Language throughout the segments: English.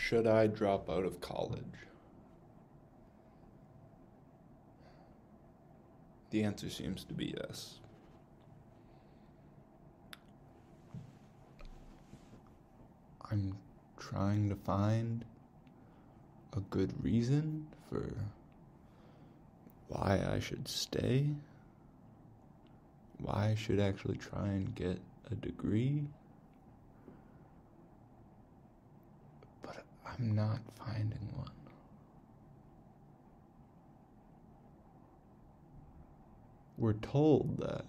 Should I drop out of college? The answer seems to be yes. I'm trying to find a good reason for why I should stay, why I should actually try and get a degree, but I'm not finding one. We're told that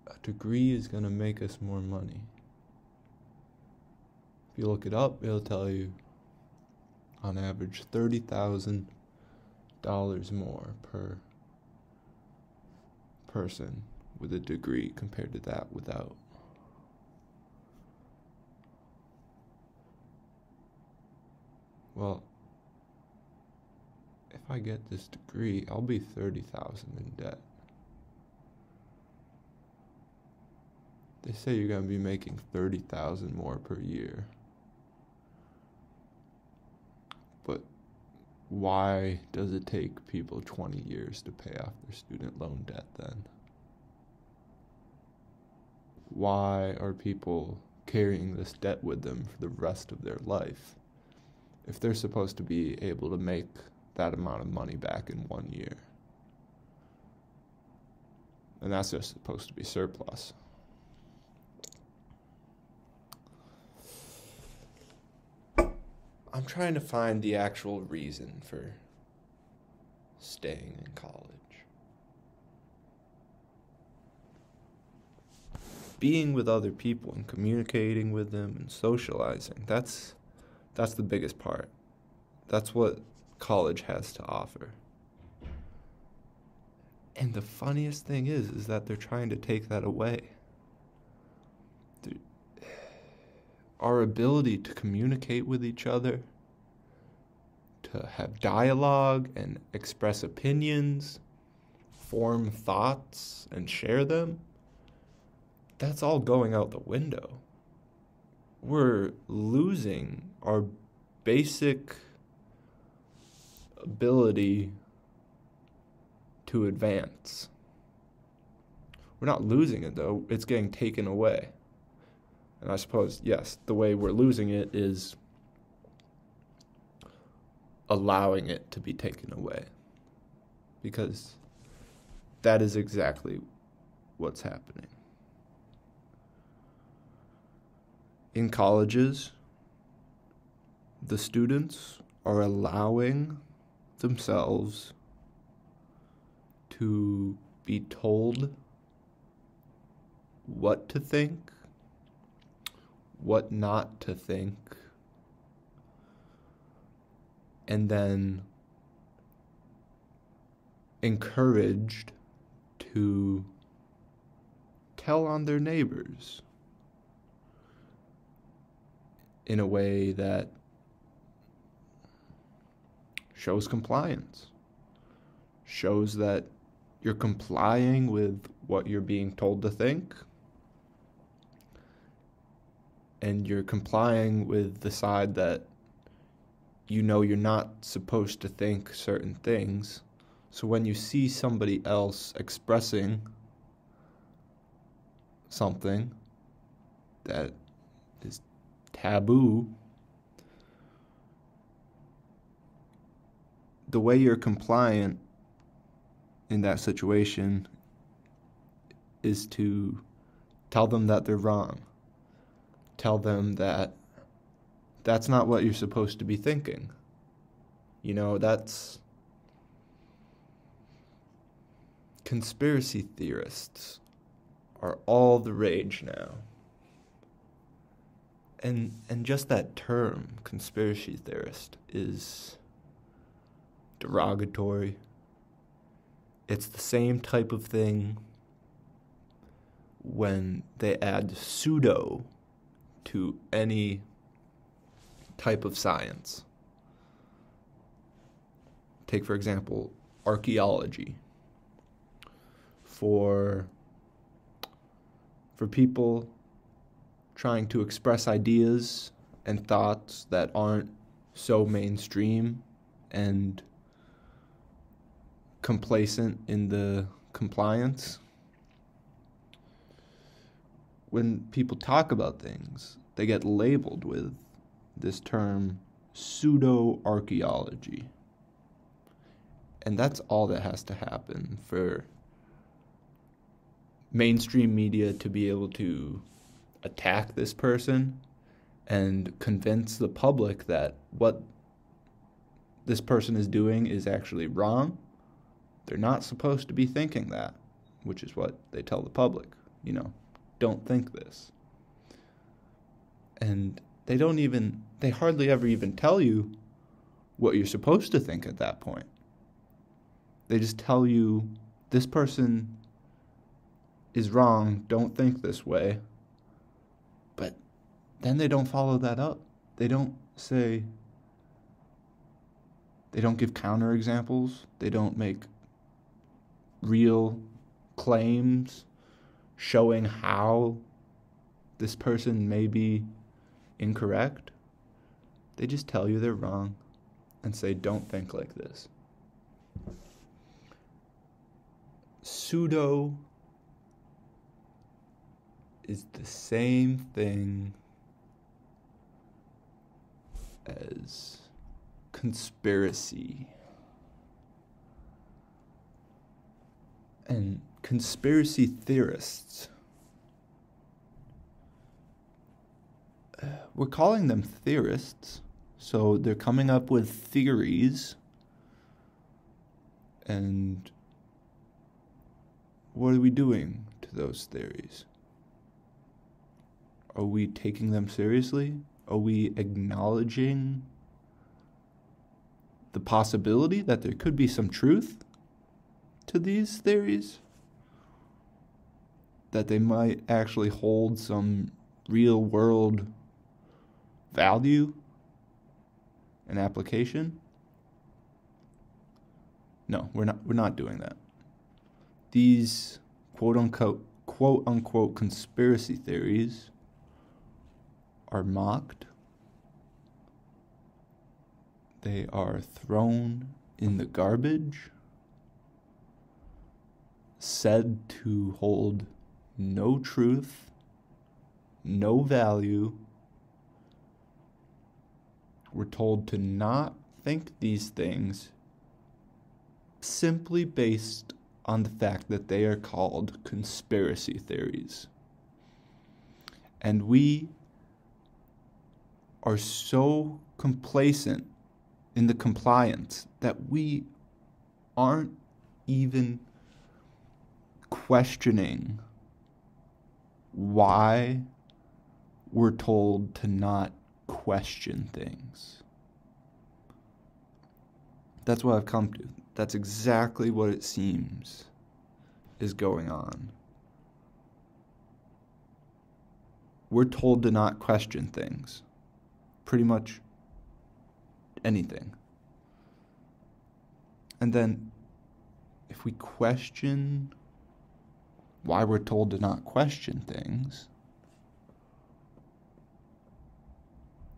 a degree is going to make us more money. If you look it up, it'll tell you on average $30,000 more per person with a degree compared to that without. Well, if I get this degree, I'll be $30,000 in debt. They say you're going to be making $30,000 more per year. But why does it take people 20 years to pay off their student loan debt then? Why are people carrying this debt with them for the rest of their life if they're supposed to be able to make that amount of money back in 1 year? And that's just supposed to be surplus. I'm trying to find the actual reason for staying in college. Being with other people and communicating with them and socializing, that's the biggest part. That's what college has to offer. And the funniest thing is that they're trying to take that away. Our ability to communicate with each other, to have dialogue and express opinions, form thoughts and share them, that's all going out the window. We're losing our basic ability to advance. We're not losing it though, it's getting taken away. And I suppose, yes, the way we're losing it is allowing it to be taken away. Because that is exactly what's happening. In colleges, the students are allowing themselves to be told what to think, what not to think, and then encouraged to tell on their neighbors in a way that shows compliance, shows that you're complying with what you're being told to think, and you're complying with the side that you know you're not supposed to think certain things. So when you see somebody else expressing something that is taboo, the way you're compliant in that situation is to tell them that they're wrong. Tell them that that's not what you're supposed to be thinking. You know, that's... Conspiracy theorists are all the rage now. And just that term, conspiracy theorist, is derogatory. It's the same type of thing when they add pseudo to any type of science. Take, for example, archaeology. For people trying to express ideas and thoughts that aren't so mainstream and complacent in the compliance. When people talk about things, they get labeled with this term pseudo-archaeology. And that's all that has to happen for mainstream media to be able to attack this person and convince the public that what this person is doing is actually wrong. They're not supposed to be thinking that, which is what they tell the public. Don't think this. And they hardly ever even tell you what you're supposed to think at that point. They just tell you, this person is wrong, don't think this way. But then they don't follow that up. They don't give counterexamples. They don't make real claims showing how this person may be incorrect. They just tell you they're wrong and say, don't think like this. Pseudo is the same thing as conspiracy. And conspiracy theorists, we're calling them theorists, so they're coming up with theories. And what are we doing to those theories? Are we taking them seriously? Are we acknowledging the possibility that there could be some truth to these theories? That they might actually hold some real world value and application? No, we're not doing that. These quote unquote conspiracy theories are mocked. They are thrown in the garbage, said to hold no truth, no value. We're told to not think these things simply based on the fact that they are called conspiracy theories. And we are so complacent in the compliance that we aren't even questioning why we're told to not question things. That's what I've come to. That's exactly what it seems is going on. We're told to not question things. Pretty much anything. And then if we question why we're told to not question things,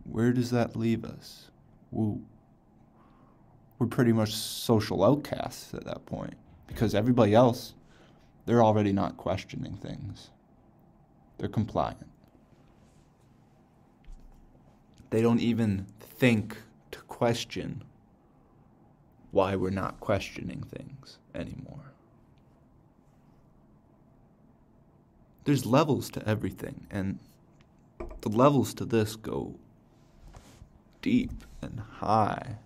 where does that leave us? We're pretty much social outcasts at that point, because everybody else, they're already not questioning things. They're compliant. They don't even think to question why we're not questioning things anymore. There's levels to everything, and the levels to this go deep and high.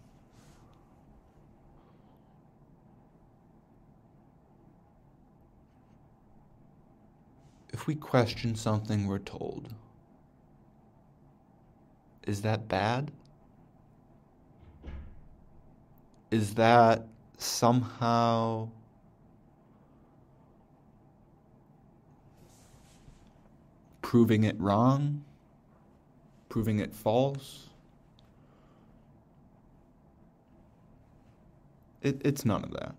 If we question something we're told, is that bad? Is that somehow proving it wrong? Proving it false? It's none of that.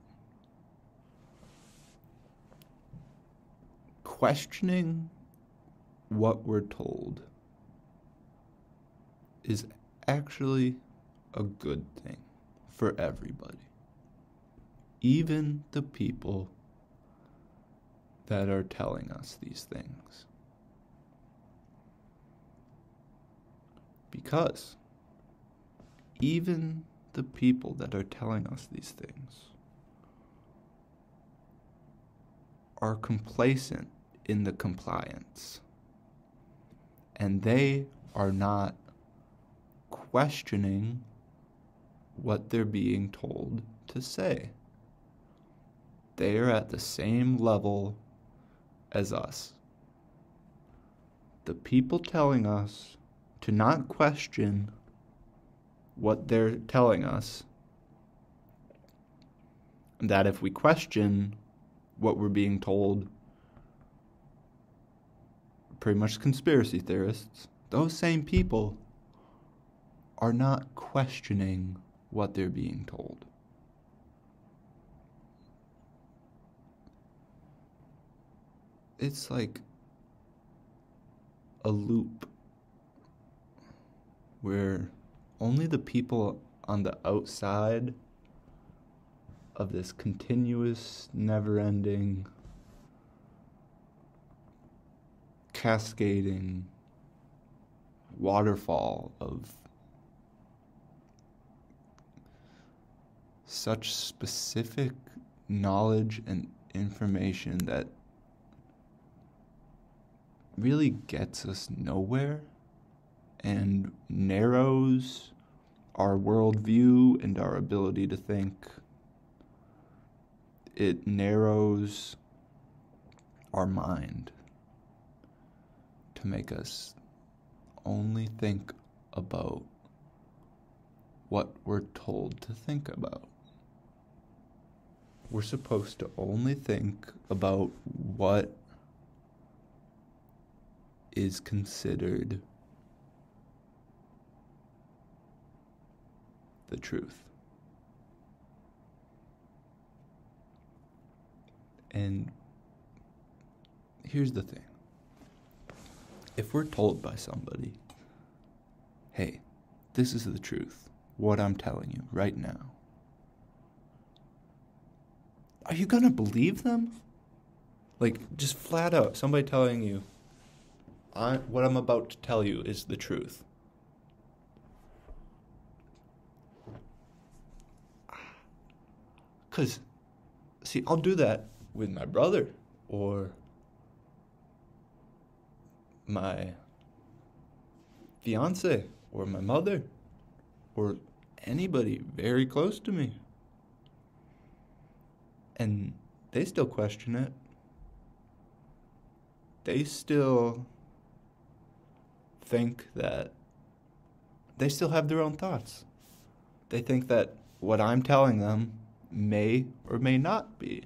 Questioning what we're told is actually a good thing for everybody. Even the people that are telling us these things. Because even the people that are telling us these things are complacent in the compliance. And they are not questioning what they're being told to say. They are at the same level as us. The people telling us to not question what they're telling us, and that if we question what we're being told, pretty much conspiracy theorists, those same people are not questioning what they're being told. It's like a loop where only the people on the outside of this continuous, never-ending, cascading waterfall of such specific knowledge and information that really gets us nowhere and narrows our worldview and our ability to think. It narrows our mind to make us only think about what we're told to think about. We're supposed to only think about what is considered the truth. And here's the thing. If we're told by somebody, hey, this is the truth, what I'm telling you right now, are you gonna believe them? Like, just flat out, somebody telling you, what I'm about to tell you is the truth. Because, see, I'll do that with my brother or my fiance or my mother or anybody very close to me. And they still question it. They still think that they still have their own thoughts. They think that what I'm telling them may or may not be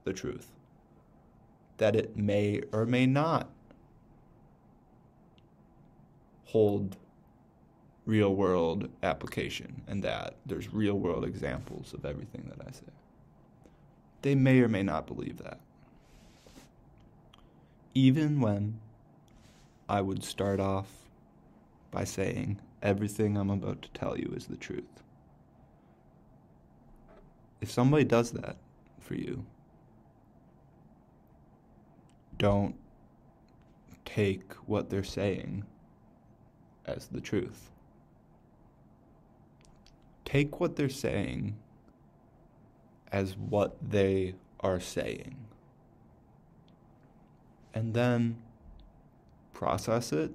the truth. That it may or may not hold real world application and that there's real world examples of everything that I say. They may or may not believe that. Even when I would start off by saying everything I'm about to tell you is the truth. If somebody does that for you, don't take what they're saying as the truth. Take what they're saying as what they are saying. And then process it,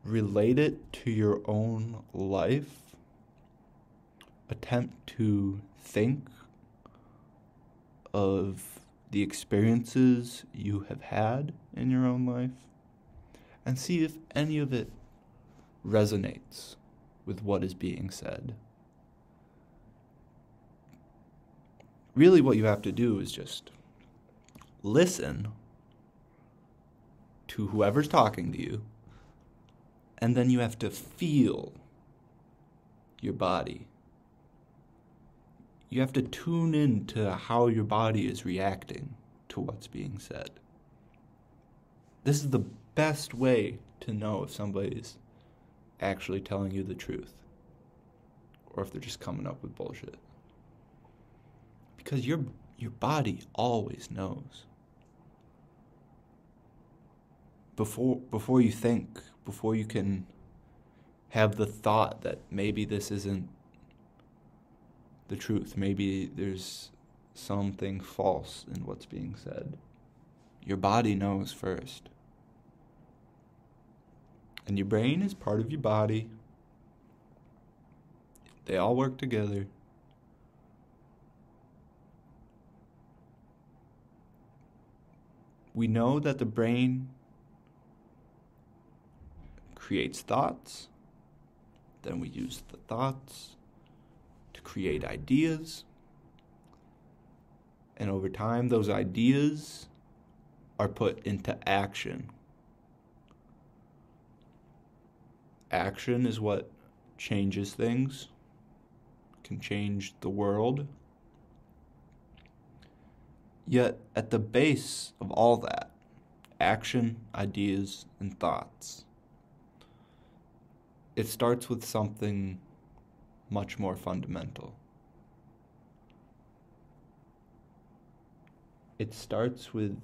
relate it to your own life, attempt to think of the experiences you have had in your own life, and see if any of it resonates with what is being said. Really, what you have to do is just listen to whoever's talking to you, and then you have to feel your body. You have to tune in to how your body is reacting to what's being said. This is the best way to know if somebody's actually telling you the truth or if they're just coming up with bullshit. Because your body always knows. Before you think, before you can have the thought that maybe this isn't the truth, maybe there's something false in what's being said, your body knows first. And your brain is part of your body. They all work together. We know that the brain creates thoughts, then we use the thoughts to create ideas, and over time those ideas are put into action. Action is what changes things, can change the world. Yet at the base of all that, action, ideas, and thoughts, it starts with something much more fundamental. It starts with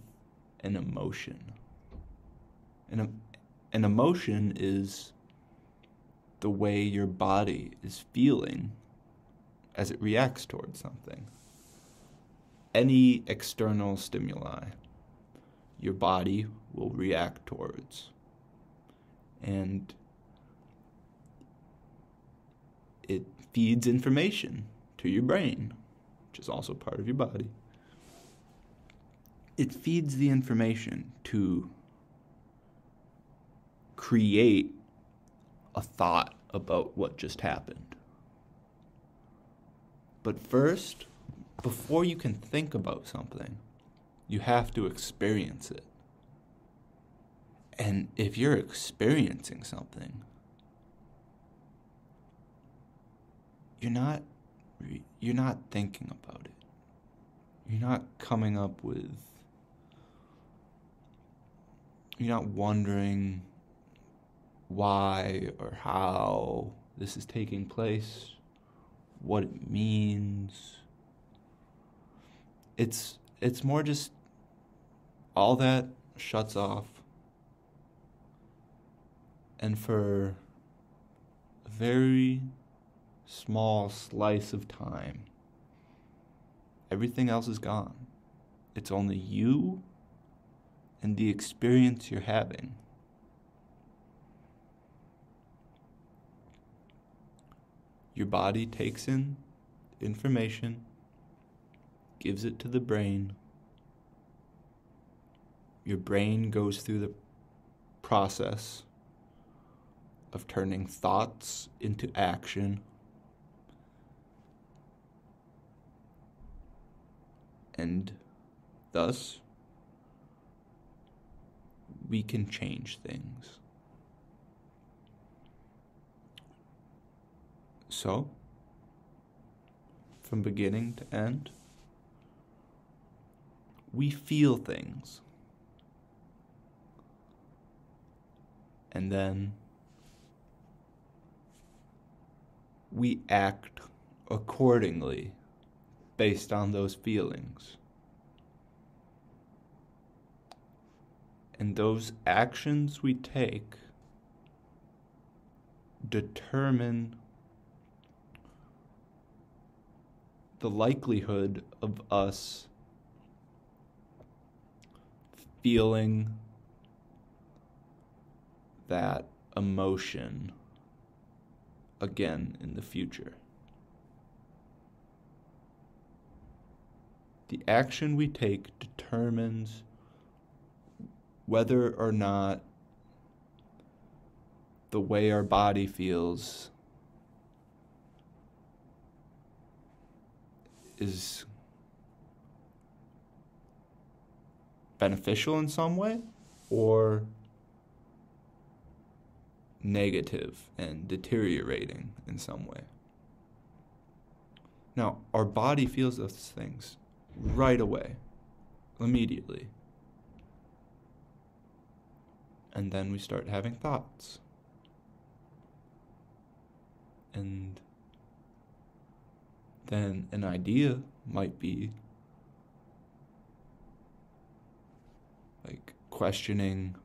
an emotion. An emotion is the way your body is feeling as it reacts towards something. Any external stimuli, your body will react towards. And it feeds information to your brain, which is also part of your body. It feeds the information to create a thought about what just happened. But first, before you can think about something, you have to experience it. And if you're experiencing something, you're not thinking about it. You're not coming up with, you're not wondering why or how this is taking place, what it means. It's more just all that shuts off, and for a very small slice of time, everything else is gone. It's only you and the experience you're having. Your body takes in information, gives it to the brain. Your brain goes through the process of turning thoughts into action. And thus, we can change things. So, from beginning to end, we feel things. And then we act accordingly based on those feelings. And those actions we take determine the likelihood of us feeling that emotion again in the future. The action we take determines whether or not the way our body feels is beneficial in some way or negative and deteriorating in some way. Now, our body feels those things right away, immediately. And then we start having thoughts. And then an idea might be like questioning.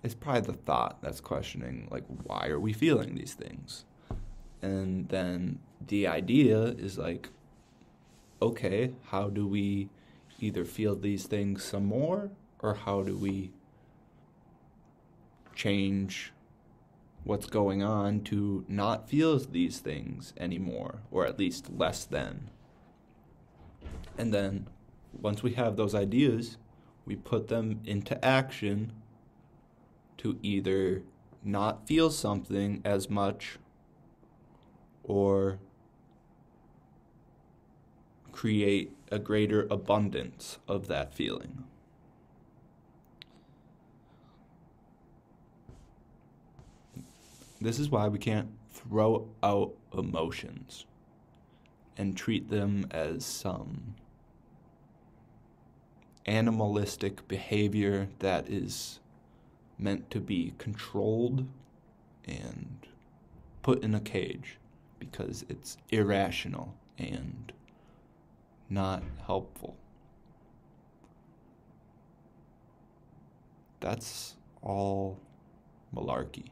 It's probably the thought that's questioning, like, why are we feeling these things? And then the idea is like, okay, how do we either feel these things some more, or how do we change what's going on to not feel these things anymore, or at least less than? And then once we have those ideas, we put them into action to either not feel something as much or create a greater abundance of that feeling. This is why we can't throw out emotions and treat them as some animalistic behavior that is meant to be controlled and put in a cage, because it's irrational and not helpful. That's all malarkey.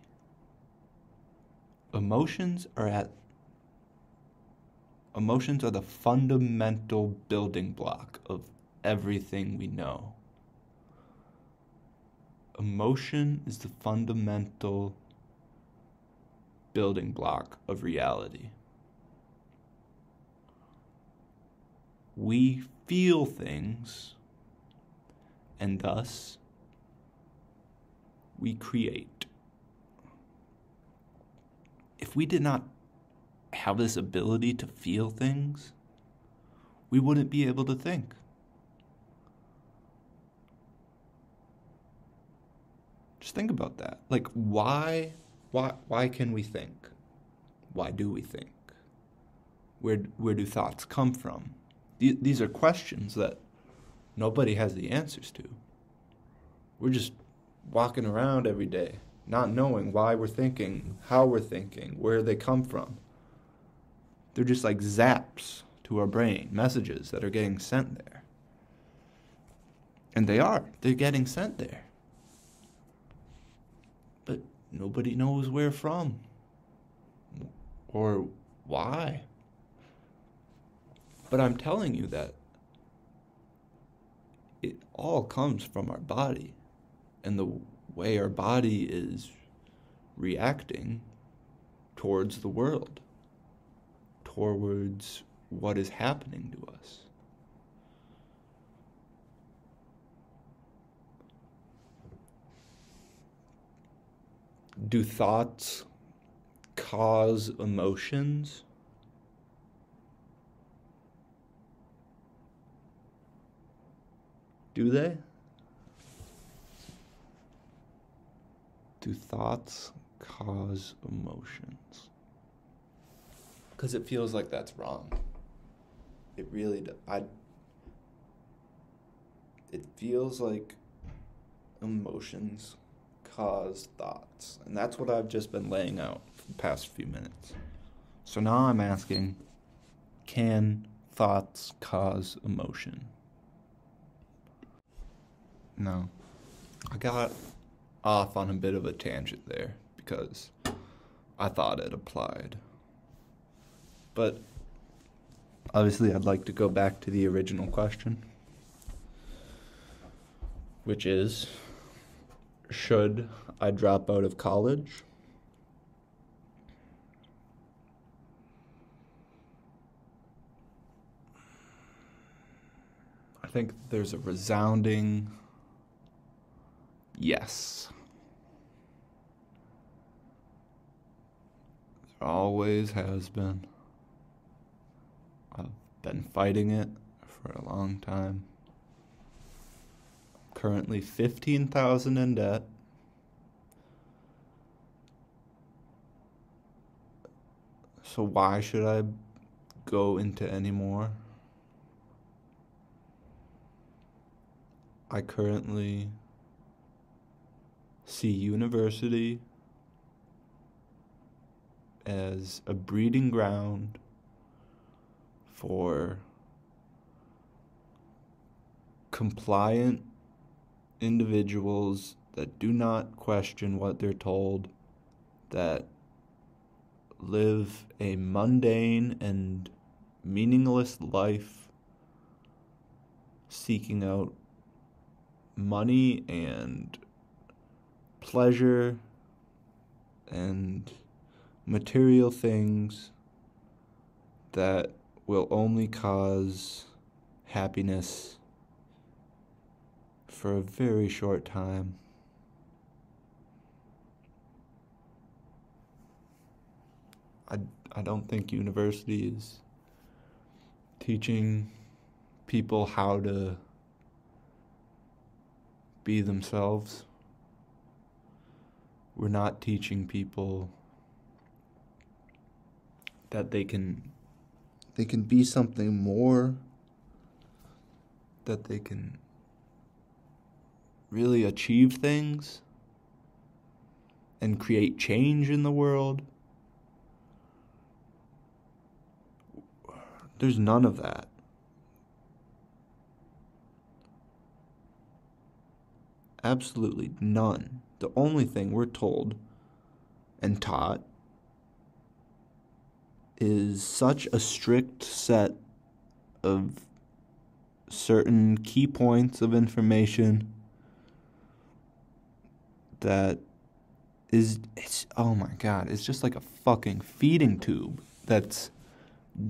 Emotions are the fundamental building block of everything we know. Emotion is the fundamental building block of reality. We feel things, and thus we create. If we did not have this ability to feel things, we wouldn't be able to think. Just think about that. Like, why can we think? Why do we think? Where do thoughts come from? These are questions that nobody has the answers to. We're just walking around every day, not knowing why we're thinking, how we're thinking, where they come from. They're just like zaps to our brain, messages that are getting sent there. And they're getting sent there. But nobody knows where from or why. But I'm telling you that it all comes from our body, and the way our body is reacting towards the world, towards what is happening to us. Do thoughts cause emotions? Do they? Do thoughts cause emotions? Because it feels like that's wrong. It really does. It feels like emotions cause thoughts. And that's what I've just been laying out for the past few minutes. So now I'm asking, can thoughts cause emotion? No. I got off on a bit of a tangent there because I thought it applied. But obviously I'd like to go back to the original question, which is, should I drop out of college? I think there's a resounding yes. There always has been. I've been fighting it for a long time. Currently $15,000 in debt. So why should I go into any more? I currently see university as a breeding ground for compliant individuals that do not question what they're told, that live a mundane and meaningless life, seeking out money and pleasure and material things that will only cause happiness for a very short time. I don't think university is teaching people how to be themselves. We're not teaching people that they can be something more, that they can really achieve things and create change in the world. There's none of that. Absolutely none. The only thing we're told and taught is such a strict set of certain key points of information that it's oh my God, it's just like a fucking feeding tube that's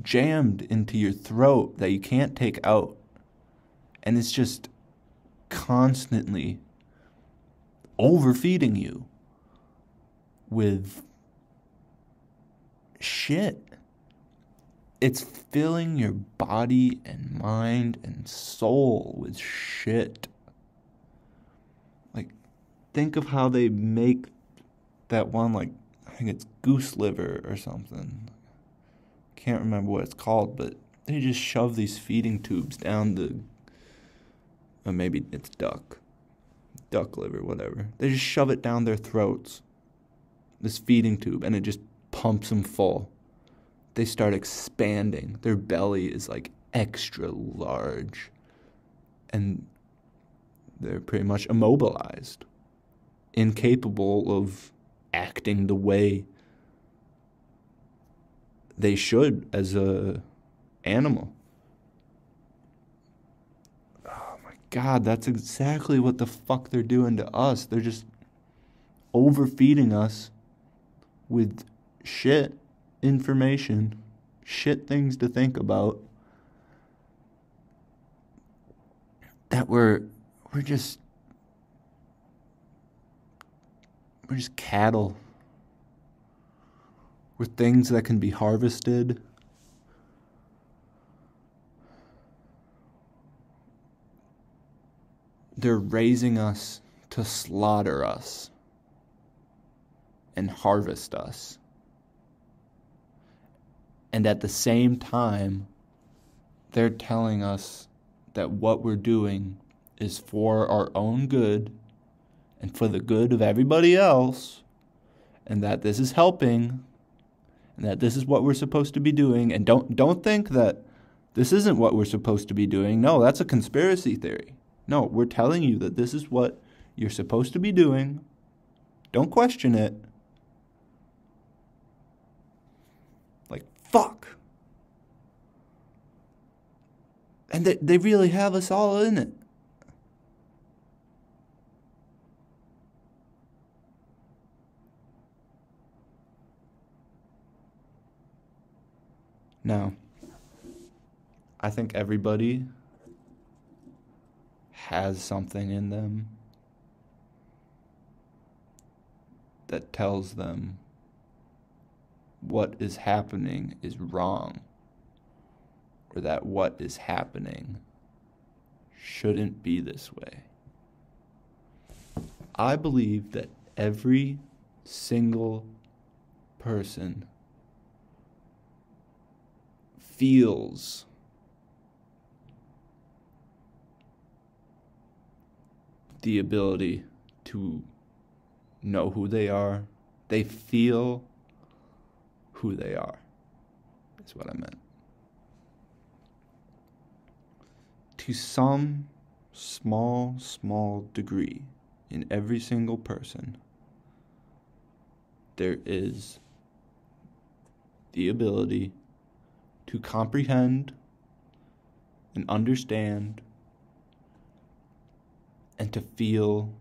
jammed into your throat that you can't take out. And it's just constantly overfeeding you with shit. It's filling your body and mind and soul with shit. Like, think of how they make that one, like, I think it's goose liver or something. Can't remember what it's called, but they just shove these feeding tubes down or maybe it's duck liver, whatever. They just shove it down their throats, this feeding tube, and it just pumps them full. They start expanding. Their belly is like extra large, and they're pretty much immobilized, incapable of acting the way they should as a animal. Oh my God, that's exactly what the fuck they're doing to us. They're just overfeeding us with shit information, shit things to think about, that we're just cattle. We're things that can be harvested. They're raising us to slaughter us and harvest us. And at the same time, they're telling us that what we're doing is for our own good and for the good of everybody else, and that this is helping, and that this is what we're supposed to be doing. And don't think that this isn't what we're supposed to be doing. No, that's a conspiracy theory. No, we're telling you that this is what you're supposed to be doing. Don't question it. Like, fuck. And they really have us all in it. Now, I think everybody has something in them that tells them what is happening is wrong, or that what is happening shouldn't be this way. I believe that every single person feels the ability to know who they are. They feel who they are, is what I meant. To some small degree, in every single person, there is the ability to comprehend and understand and to feel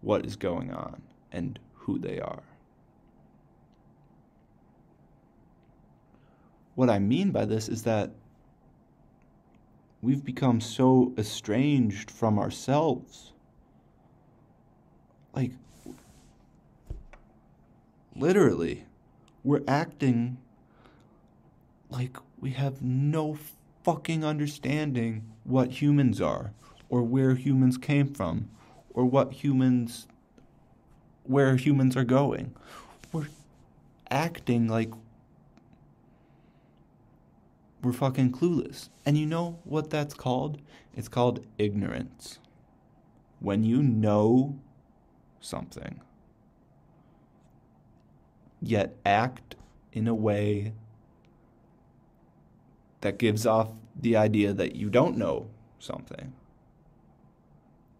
what is going on and who they are. What I mean by this is that we've become so estranged from ourselves. Like, literally, we're acting like we have no fucking understanding what humans are, or where humans came from, or where humans are going. We're acting like we're fucking clueless. And you know what that's called? It's called ignorance. When you know something, yet act in a way that gives off the idea that you don't know something,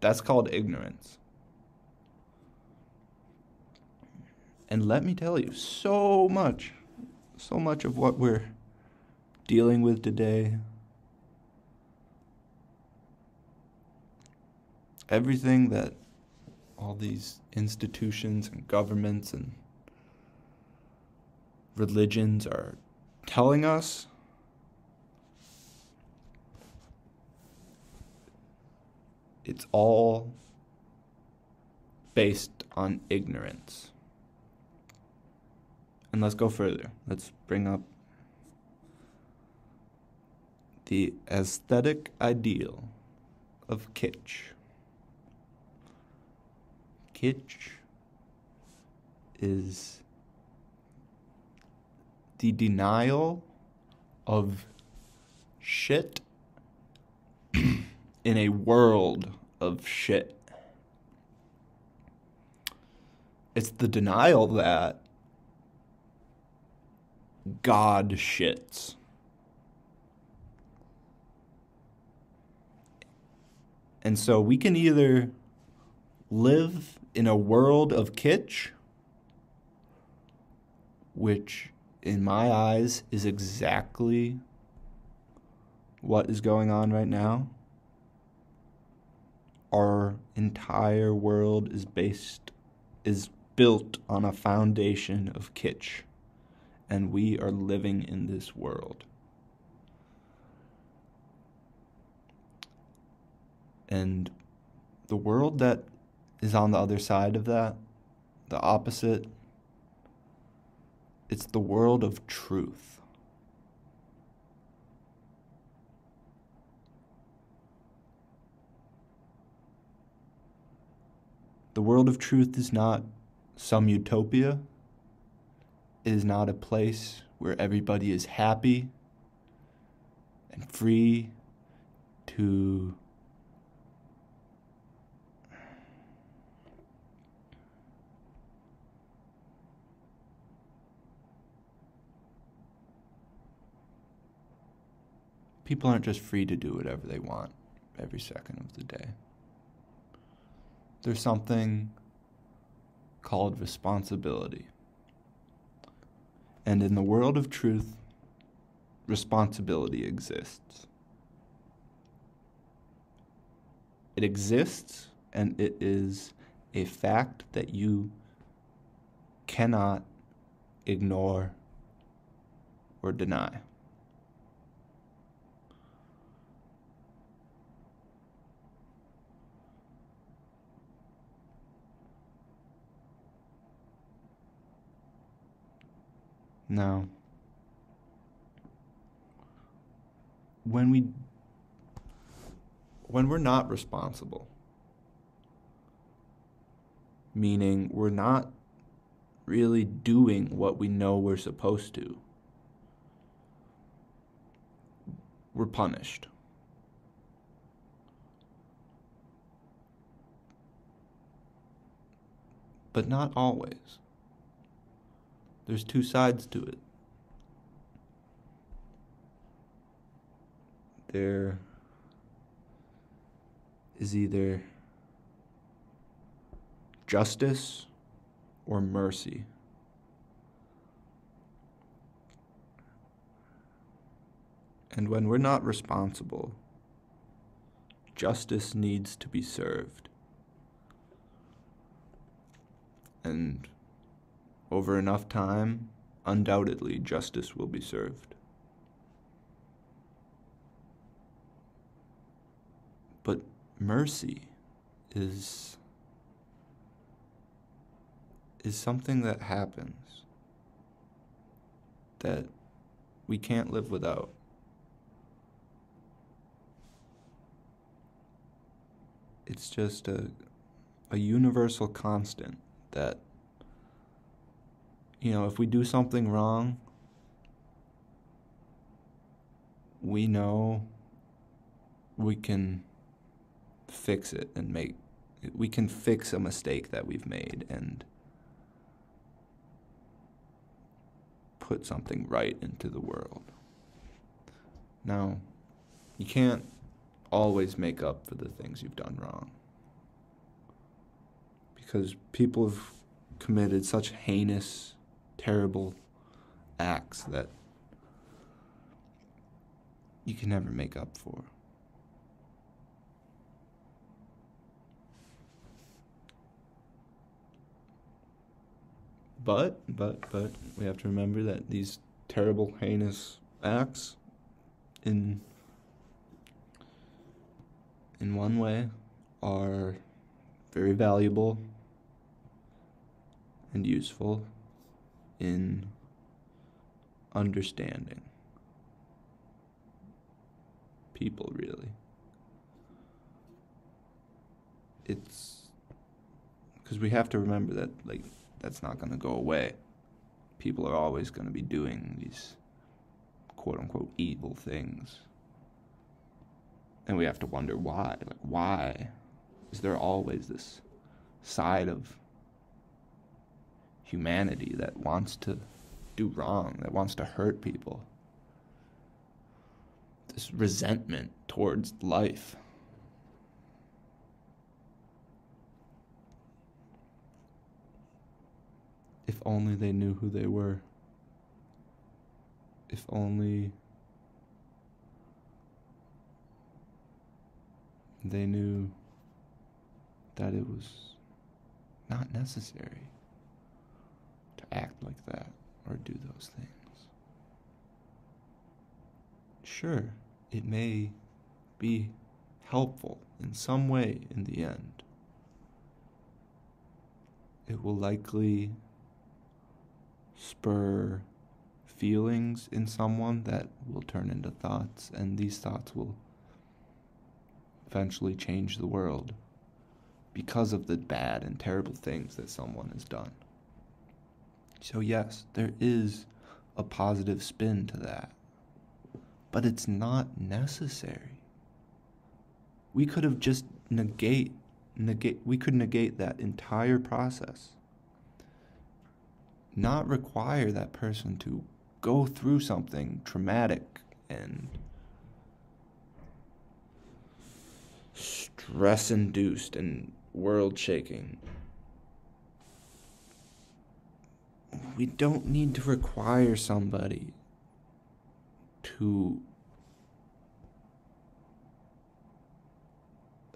that's called ignorance. And let me tell you, so much of what we're dealing with today, everything that all these institutions and governments and religions are telling us, it's all based on ignorance. And let's go further. Let's bring up the aesthetic ideal of kitsch. Kitsch is the denial of shit in a world of shit. It's the denial that God shits. And so we can either live in a world of kitsch, which in my eyes is exactly what is going on right now. Our entire world is built on a foundation of kitsch, and we are living in this world. And the world that is on the other side of that, the opposite, it's the world of truth. The world of truth is not some utopia. It is not a place where everybody is happy and free to people aren't just free to do whatever they want every second of the day. There's something called responsibility. And in the world of truth, responsibility exists. It exists, and it is a fact that you cannot ignore or deny. Now, when we're not responsible, meaning we're not really doing what we know we're supposed to, we're punished. but not always. There's two sides to it. There is either justice or mercy. And when we're not responsible, justice needs to be served. And over enough time, undoubtedly, justice will be served. But mercy is something that happens that we can't live without. It's just a universal constant that, if we do something wrong, we know we can fix it and we can fix a mistake that we've made and put something right into the world. Now, you can't always make up for the things you've done wrong, because people have committed such heinous, terrible acts that you can never make up for. But we have to remember that these terrible, heinous acts, in one way, are very valuable and useful in understanding people, really. It's because we have to remember that, that's not going to go away. People are always going to be doing these quote-unquote evil things. And we have to wonder why. Why is there always this side of humanity that wants to do wrong, that wants to hurt people? This resentment towards life. If only they knew who they were. If only they knew that it was not necessary to act like that or do those things. Sure, it may be helpful in some way in the end. It will likely spur feelings in someone that will turn into thoughts, and these thoughts will eventually change the world because of the bad and terrible things that someone has done. So yes, there is a positive spin to that, but it's not necessary. We could have just negate that entire process. Not require that person to go through something traumatic and stress-induced and world-shaking. We don't need to require somebody to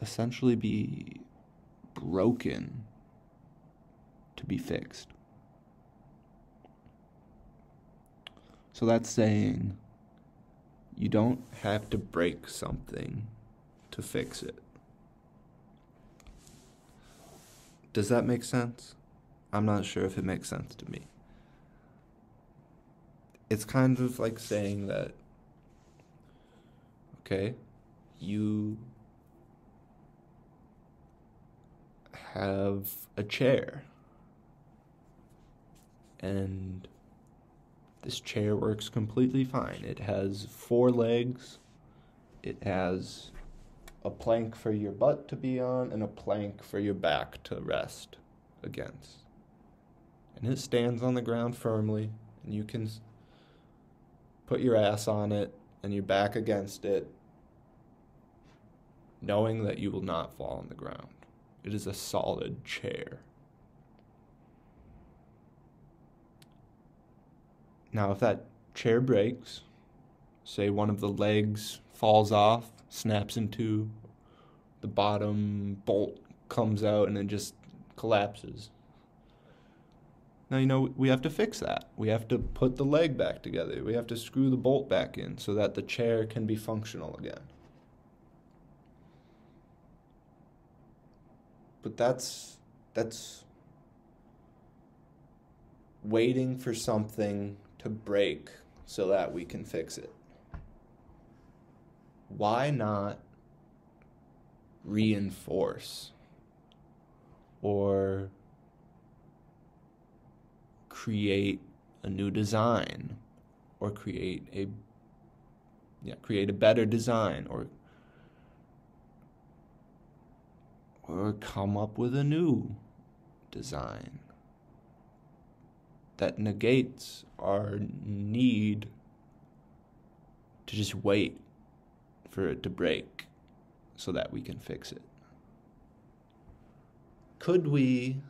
essentially be broken to be fixed. So that's saying you don't have to break something to fix it. Does that make sense? I'm not sure if it makes sense to me. It's kind of like saying that, okay, you have a chair, and this chair works completely fine. It has 4 legs, it has a plank for your butt to be on, and a plank for your back to rest against. and it stands on the ground firmly, and you can put your ass on it and your back against it, knowing that you will not fall on the ground. It is a solid chair. Now, if that chair breaks, say one of the legs falls off, snaps in two, the bottom bolt comes out, and it just collapses. Now, we have to fix that. We have to put the leg back together. We have to screw the bolt back in so that the chair can be functional again. But that's waiting for something to break so that we can fix it. Why not reinforce or create a new design, or create a better design, or come up with a new design that negates our need to just wait for it to break so that we can fix it. Could we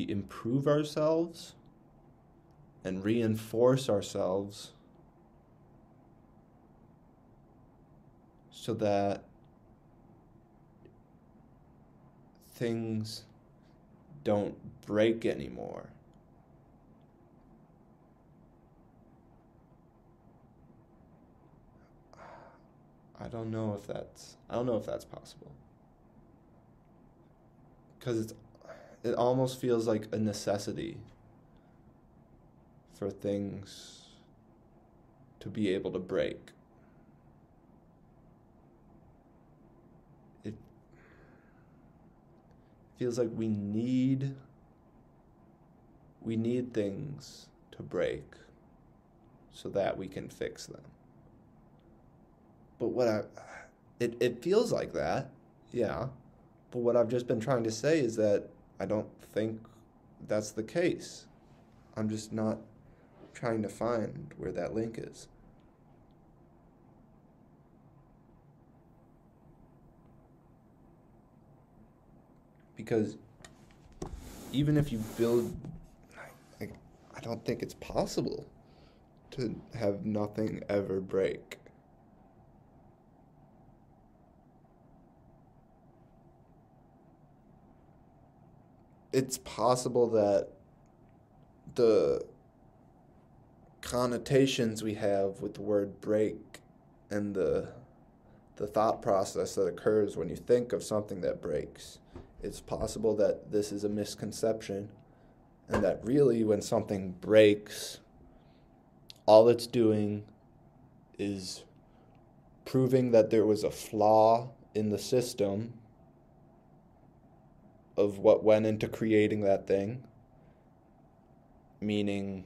improve ourselves and reinforce ourselves so that things don't break anymore? I don't know if that's possible. Because it almost feels like a necessity for things to be able to break. It feels like we need things to break so that we can fix them. But it feels like that, yeah. But what I've just been trying to say is that I don't think that's the case. I'm just not trying to find where that link is. Because even if you build, I don't think it's possible to have nothing ever break. It's possible that the connotations we have with the word break and the thought process that occurs when you think of something that breaks, it's possible that this is a misconception, and that really when something breaks, all it's doing is proving that there was a flaw in the system of what went into creating that thing, meaning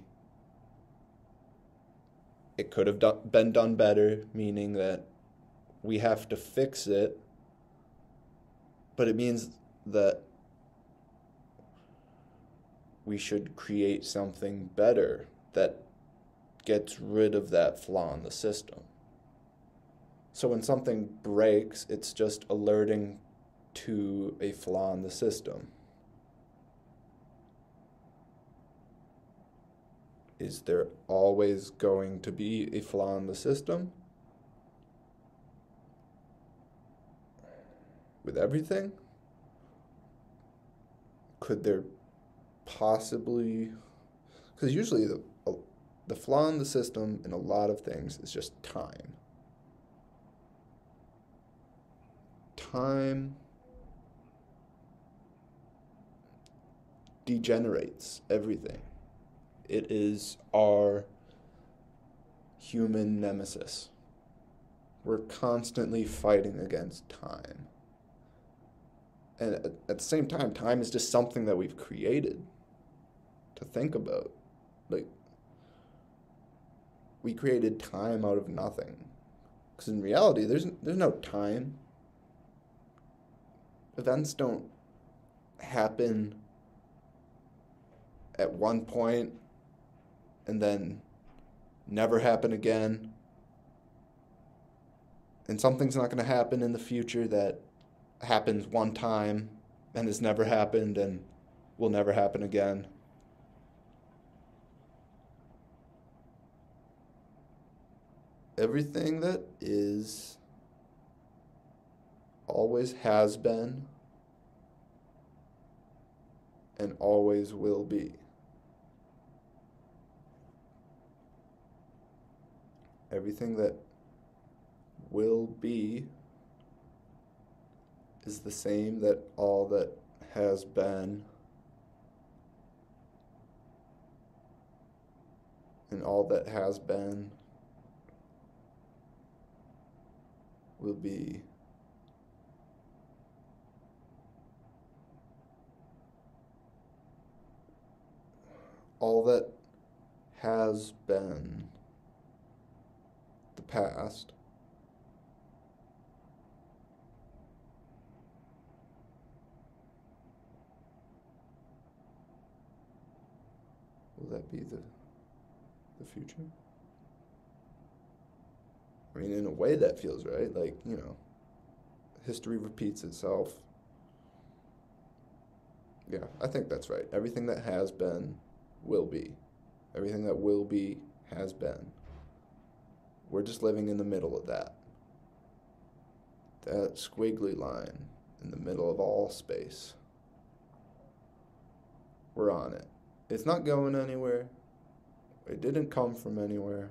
it could have been done better, meaning that we have to fix it, but it means that we should create something better that gets rid of that flaw in the system. So when something breaks, it's just alerting to a flaw in the system. Is there always going to be a flaw in the system? With everything? Could there possibly... Because usually the flaw in the system in a lot of things is just time. Time degenerates everything. It is our human nemesis. We're constantly fighting against time. And at the same time, time is just something that we've created to think about. Like, we created time out of nothing. Because in reality, there's no time. events don't happen at one point and then never happen again. And something's not going to happen in the future that happens one time and has never happened and will never happen again. Everything that is always has been and always will be. Everything that will be is the same that all that has been, and all that has been will be. All that has been the past will that be the future? I mean, in a way that feels right. Like, history repeats itself. Yeah, I think that's right. Everything that has been will be. Everything that will be has been. We're just living in the middle of that. That squiggly line in the middle of all space. We're on it. It's not going anywhere. It didn't come from anywhere.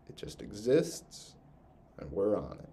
It just exists, and we're on it.